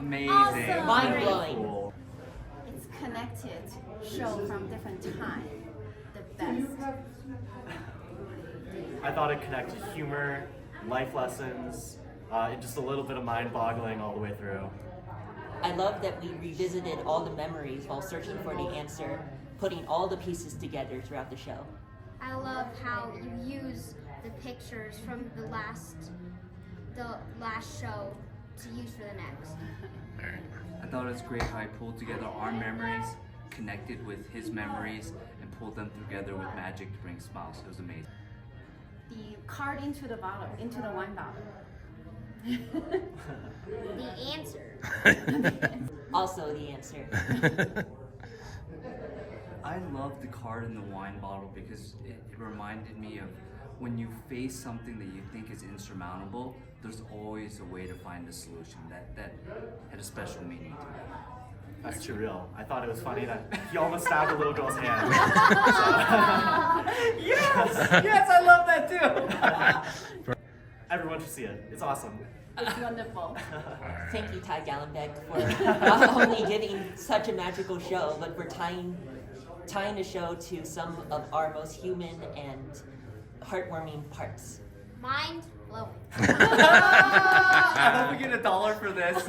Amazing. Awesome. Mind-blowing. Cool. It's connected show from different time. The best. I thought it connected humor, life lessons, and just a little bit of mind-boggling all the way through. I love that we revisited all the memories while searching for the answer, putting all the pieces together throughout the show. I love how you use the pictures from the last show to use for the next. I thought it was great how he pulled together our memories, connected with his memories, and pulled them together with magic to bring smiles. It was amazing. The card into the bottle, into the wine bottle. The answer. Also the answer. I love the card in the wine bottle because it reminded me of when you face something that you think is insurmountable, there's always a way to find a solution. That had a special meaning to me. That's too real. I thought it was funny that he almost stabbed a little girl's hand. Yes, I love that too. Everyone should see it. It's awesome. It's wonderful. Thank you, Ty Gallenbeck, for not only giving such a magical show, but for tying the show to some of our most human and heartwarming parts. Mind blowing. I hope we get $1 for this.